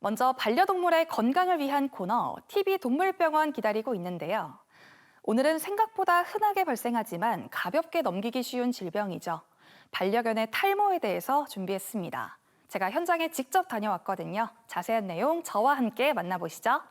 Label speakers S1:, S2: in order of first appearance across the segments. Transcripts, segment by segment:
S1: 먼저 반려동물의 건강을 위한 코너 TV 동물병원 기다리고 있는데요. 오늘은 생각보다 흔하게 발생하지만 가볍게 넘기기 쉬운 질병이죠. 반려견의 탈모에 대해서 준비했습니다. 제가 현장에 직접 다녀왔거든요. 자세한 내용 저와 함께 만나보시죠.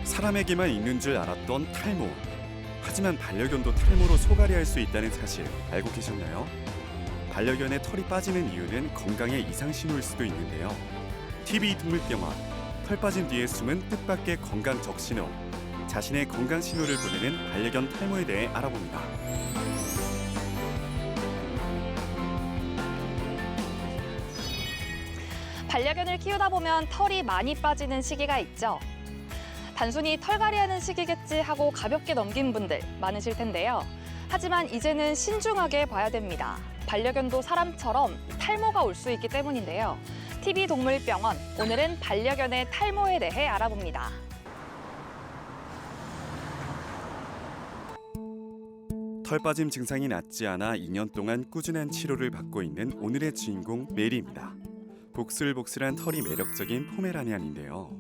S2: 사람에게만 있는 줄 알았던 탈모. 하지만 반려견도 탈모로 소갈이할 수 있다는 사실 알고 계셨나요? 반려견의 털이 빠지는 이유는 건강에 이상 신호일 수도 있는데요. TV 동물병원, 털 빠진 뒤에 숨은 뜻밖의 건강 적신호. 자신의 건강 신호를 보내는 반려견 탈모에 대해 알아봅니다.
S1: 반려견을 키우다 보면 털이 많이 빠지는 시기가 있죠. 단순히 털갈이하는 시기겠지 하고 가볍게 넘긴 분들 많으실 텐데요. 하지만 이제는 신중하게 봐야 됩니다. 반려견도 사람처럼 탈모가 올 수 있기 때문인데요. TV 동물병원, 오늘은 반려견의 탈모에 대해 알아봅니다.
S2: 털 빠짐 증상이 낫지 않아 2년 동안 꾸준한 치료를 받고 있는 오늘의 주인공 메리입니다. 복슬복슬한 털이 매력적인 포메라니안인데요.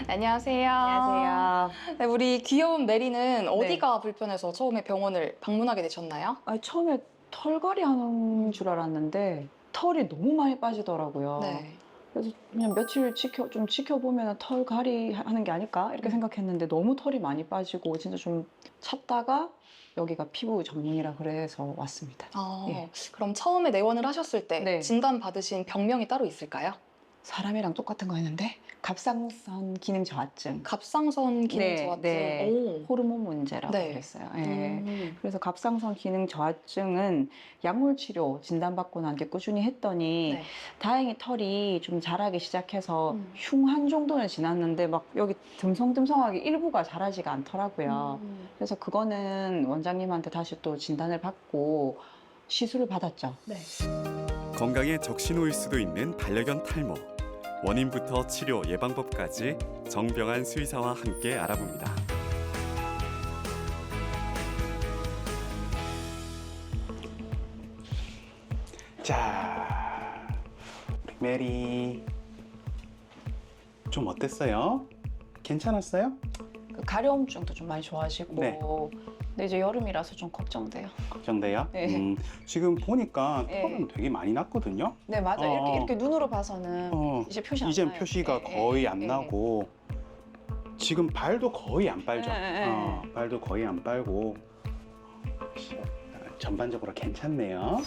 S1: 안녕하세요.
S3: 안녕하세요.
S1: 네, 우리 귀여운 메리는 어디가 불편해서 처음에 병원을 방문하게 되셨나요?
S3: 처음에 털갈이 하는 줄 알았는데 털이 너무 많이 빠지더라고요.
S1: 네.
S3: 그래서 그냥 며칠 좀 지켜보면 털갈이 하는 게 아닐까 이렇게 생각했는데 너무 털이 많이 빠지고 진짜 좀 찾다가 여기가 피부 전문이라 그래서 왔습니다. 예.
S1: 그럼 처음에 내원을 하셨을 때
S3: 네.
S1: 진단 받으신 병명이 따로 있을까요?
S3: 사람이랑 똑같은 거였는데 갑상선 기능 저하증,
S1: 갑상선 기능
S3: 네,
S1: 저하증.
S3: 네.
S1: 오.
S3: 호르몬 문제라고
S1: 네.
S3: 그랬어요. 예. 그래서 갑상선 기능 저하증은 약물 치료 진단받고 난 게 꾸준히 했더니
S1: 네.
S3: 다행히 털이 좀 자라기 시작해서 흉한 정도는 지났는데 막 여기 듬성듬성하게 일부가 자라지가 않더라고요. 그래서 그거는 원장님한테 다시 또 진단을 받고 시술을 받았죠.
S1: 네.
S2: 건강에 적신호일 수도 있는 반려견 탈모. 원인부터 치료, 예방법까지 정병한 수의사와 함께 알아봅니다.
S4: 자, 우리 메리 좀 어땠어요? 괜찮았어요?
S3: 그 가려움증도 좀 많이 좋아지고
S4: 네.
S3: 근데 이제 여름이라서 좀 걱정돼요.
S4: 걱정돼요?
S3: 네.
S4: 지금 보니까
S3: 네.
S4: 털은 되게 많이 났거든요.
S3: 네, 맞아요.
S4: 어.
S3: 이렇게 눈으로 봐서는 이제 표시 안
S4: 이젠
S3: 나요.
S4: 표시가
S3: 네,
S4: 거의
S3: 네,
S4: 안
S3: 네.
S4: 나고 지금 발도 거의 안 빨죠.
S3: 네.
S4: 발도 거의 안 빨고 전반적으로 괜찮네요.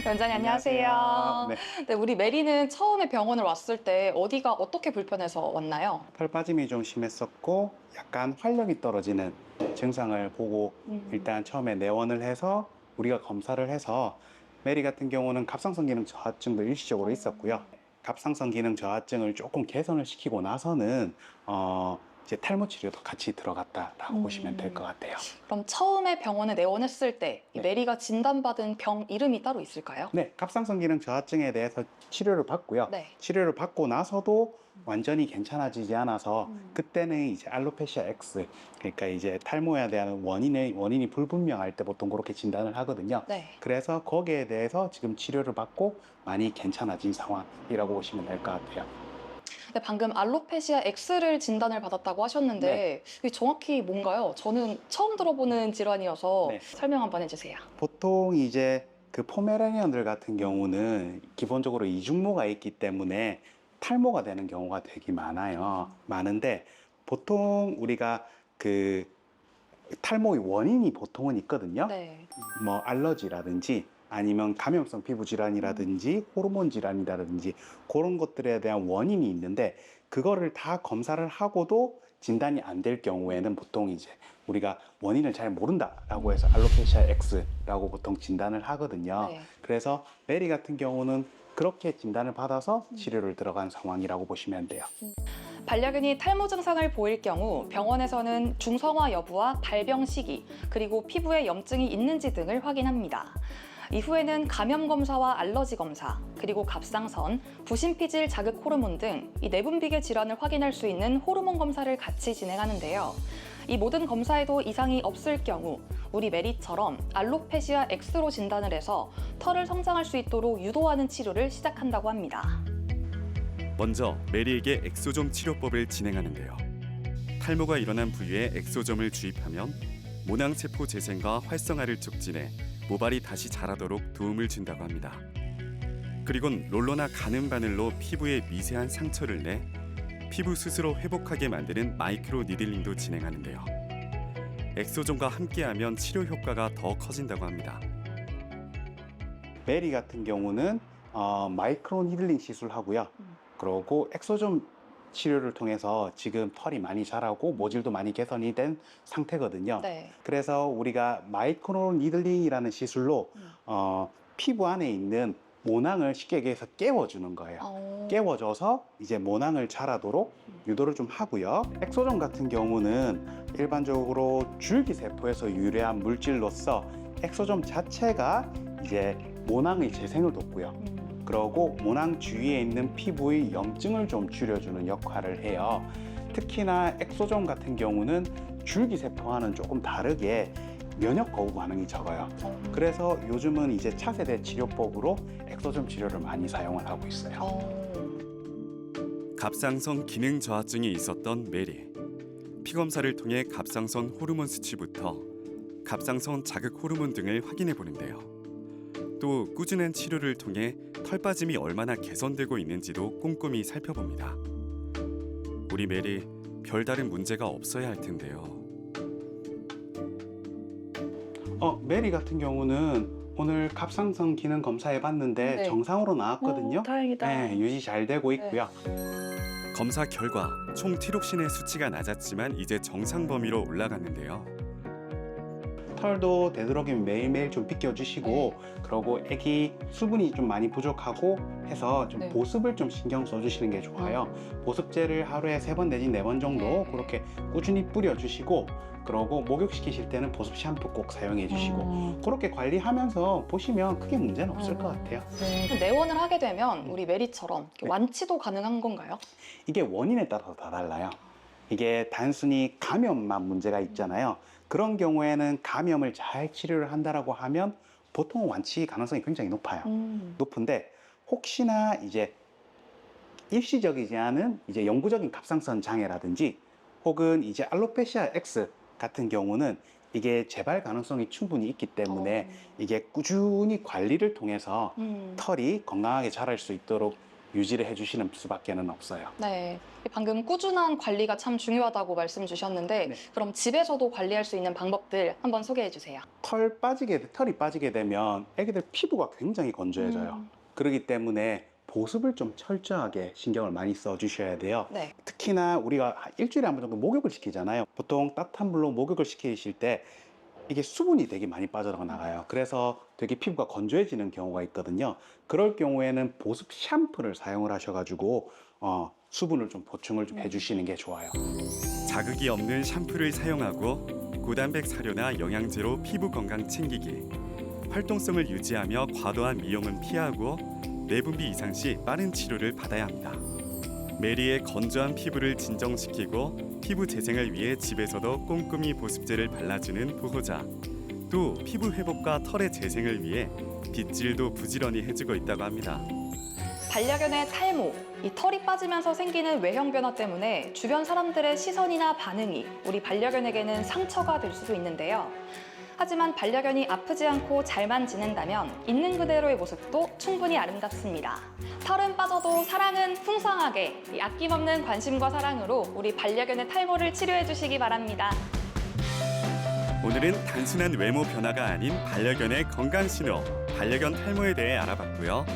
S1: 원장님 안녕하세요.
S4: 네.
S1: 네, 우리 메리는 처음에 병원을 왔을 때 어디가 어떻게 불편해서 왔나요?
S4: 털 빠짐이 좀 심했었고 약간 활력이 떨어지는 증상을 보고 일단 처음에 내원을 해서 우리가 검사를 해서 메리 같은 경우는 갑상선 기능 저하증도 일시적으로 있었고요. 갑상선 기능 저하증을 조금 개선을 시키고 나서는 이제 탈모 치료도 같이 들어갔다라고 보시면 될 것 같아요.
S1: 그럼 처음에 병원에 내원했을 때 이
S4: 네.
S1: 메리가 진단받은 병 이름이 따로 있을까요?
S4: 네, 갑상선 기능 저하증에 대해서 치료를 받고요.
S1: 네.
S4: 치료를 받고 나서도 완전히 괜찮아지지 않아서 그때는 이제 알로페시아 X, 그러니까 이제 탈모에 대한 원인이 불분명할 때 보통 그렇게 진단을 하거든요.
S1: 네.
S4: 그래서 거기에 대해서 지금 치료를 받고 많이 괜찮아진 상황이라고 보시면 될 것 같아요.
S1: 근데 방금 알로페시아 X를 진단을 받았다고 하셨는데 이게 정확히 뭔가요? 저는 처음 들어보는 질환이어서
S4: 네.
S1: 설명 한번 해주세요.
S4: 보통 이제 그 포메라니언들 같은 경우는 기본적으로 이중모가 있기 때문에 탈모가 되는 경우가 되게 많은데 보통 우리가 그 탈모의 원인이 보통은 있거든요.
S1: 네.
S4: 뭐 알러지라든지 아니면 감염성 피부 질환이라든지 호르몬 질환이라든지 그런 것들에 대한 원인이 있는데 그거를 다 검사를 하고도 진단이 안 될 경우에는 보통 이제 우리가 원인을 잘 모른다라고 해서 알로페시아 X라고 보통 진단을 하거든요.
S1: 네.
S4: 그래서 메리 같은 경우는 그렇게 진단을 받아서 치료를 들어간 상황이라고 보시면 돼요.
S1: 반려견이 탈모 증상을 보일 경우 병원에서는 중성화 여부와 발병 시기, 그리고 피부에 염증이 있는지 등을 확인합니다. 이후에는 감염 검사와 알러지 검사, 그리고 갑상선, 부신피질 자극 호르몬 등 이 내분비계 질환을 확인할 수 있는 호르몬 검사를 같이 진행하는데요. 이 모든 검사에도 이상이 없을 경우 우리 메리처럼 알로페시아 X로 진단을 해서 털을 성장할 수 있도록 유도하는 치료를 시작한다고 합니다.
S2: 먼저 메리에게 엑소점 치료법을 진행하는데요. 탈모가 일어난 부위에 엑소점을 주입하면 모낭세포 재생과 활성화를 촉진해 모발이 다시 자라도록 도움을 준다고 합니다. 그리곤 롤러나 가는 바늘로 피부에 미세한 상처를 내 피부 스스로 회복하게 만드는 마이크로 니들링도 진행하는데요. 엑소점과 함께하면 치료 효과가 더 커진다고 합니다.
S4: 메리 같은 경우는 마이크로 니들링 시술하고요. 그리고 엑소점 치료를 통해서 지금 털이 많이 자라고 모질도 많이 개선이 된 상태거든요.
S1: 네.
S4: 그래서 우리가 마이크로 니들링이라는 시술로 피부 안에 있는 모낭을 쉽게 얘기해서 깨워주는 거예요. 깨워줘서 이제 모낭을 자라도록 유도를 좀 하고요. 엑소점 같은 경우는 일반적으로 줄기세포에서 유래한 물질로서 엑소점 자체가 이제 모낭의 재생을 돕고요. 그러고 모낭 주위에 있는 피부의 염증을 좀 줄여주는 역할을 해요. 특히나 엑소점 같은 경우는 줄기세포와는 조금 다르게 면역 거부 반응이 적어요. 그래서 요즘은 이제 차세대 치료법으로 엑소점 치료를 많이 사용을 하고 있어요.
S2: 갑상선 기능 저하증이 있었던 메리. 피검사를 통해 갑상선 호르몬 수치부터 갑상선 자극 호르몬 등을 확인해 보는데요. 또 꾸준한 치료를 통해 털 빠짐이 얼마나 개선되고 있는지도 꼼꼼히 살펴봅니다. 우리 메리 별다른 문제가 없어야 할 텐데요.
S4: 메리 같은 경우는 오늘 갑상선 기능 검사해 봤는데
S3: 네.
S4: 정상으로 나왔거든요.
S3: 다행이다.
S4: 네, 유지 잘 되고 있고요.
S2: 검사 결과 총 티록신의 수치가 낮았지만 이제 정상 범위로 올라갔는데요.
S4: 털도 되도록이면 매일매일 좀 빗겨주시고 그리고 애기 수분이 좀 많이 부족하고 해서 좀
S3: 네.
S4: 보습을 좀 신경 써주시는 게 좋아요. 보습제를 하루에 3번 내지 4번 정도
S3: 네.
S4: 그렇게 꾸준히 뿌려주시고 그러고 목욕시키실 때는 보습 샴푸 꼭 사용해 주시고 그렇게 관리하면서 보시면 크게 문제는 없을 것 같아요.
S1: 내원을 하게 되면 우리 메리처럼 이렇게
S4: 네.
S1: 완치도 가능한 건가요?
S4: 이게 원인에 따라서 다 달라요. 이게 단순히 감염만 문제가 있잖아요. 그런 경우에는 감염을 잘 치료를 한다라고 하면 보통 완치 가능성이 굉장히 높아요. 높은데 혹시나 이제 일시적이지 않은 이제 영구적인 갑상선 장애라든지 혹은 이제 알로페시아 X 같은 경우는 이게 재발 가능성이 충분히 있기 때문에 이게 꾸준히 관리를 통해서 털이 건강하게 자랄 수 있도록 유지를 해주시는 수밖에는 없어요.
S1: 네. 방금 꾸준한 관리가 참 중요하다고 말씀 주셨는데
S4: 네.
S1: 그럼 집에서도 관리할 수 있는 방법들 한번 소개해 주세요.
S4: 털이 빠지게 되면 애기들 피부가 굉장히 건조해져요. 그렇기 때문에 보습을 좀 철저하게 신경을 많이 써주셔야 돼요.
S1: 네.
S4: 특히나 우리가 일주일에 한 번 정도 목욕을 시키잖아요. 보통 따뜻한 물로 목욕을 시키실 때 이게 수분이 되게 많이 빠져나가요. 그래서 되게 피부가 건조해지는 경우가 있거든요. 그럴 경우에는 보습 샴푸를 사용을 하셔가지고 수분을 좀 보충을 좀 해주시는 게 좋아요.
S2: 자극이 없는 샴푸를 사용하고 고단백 사료나 영양제로 피부 건강 챙기기, 활동성을 유지하며 과도한 미용은 피하고 내분비 이상 시 빠른 치료를 받아야 합니다. 메리의 건조한 피부를 진정시키고 피부 재생을 위해 집에서도 꼼꼼히 보습제를 발라주는 보호자, 또 피부 회복과 털의 재생을 위해 빗질도 부지런히 해주고 있다고 합니다.
S1: 반려견의 탈모, 이 털이 빠지면서 생기는 외형 변화 때문에 주변 사람들의 시선이나 반응이 우리 반려견에게는 상처가 될 수도 있는데요. 하지만 반려견이 아프지 않고 잘만 지낸다면 있는 그대로의 모습도 충분히 아름답습니다. 털은 빠져도 사랑은 풍성하게 이 아낌없는 관심과 사랑으로 우리 반려견의 탈모를 치료해 주시기 바랍니다.
S2: 오늘은 단순한 외모 변화가 아닌 반려견의 건강 신호, 반려견 탈모에 대해 알아봤고요.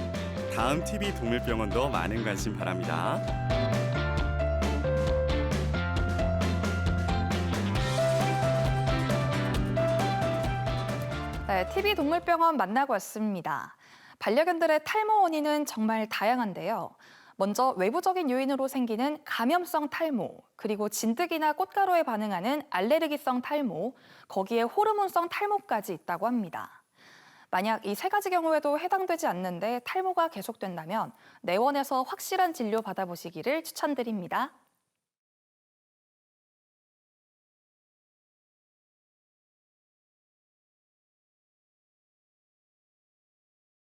S2: 다음 TV 동물병원도 많은 관심 바랍니다.
S1: 네, TV 동물병원 만나고 왔습니다. 반려견들의 탈모 원인은 정말 다양한데요. 먼저 외부적인 요인으로 생기는 감염성 탈모, 그리고 진드기나 꽃가루에 반응하는 알레르기성 탈모, 거기에 호르몬성 탈모까지 있다고 합니다. 만약 이 세 가지 경우에도 해당되지 않는데 탈모가 계속된다면 내원에서 확실한 진료 받아보시기를 추천드립니다.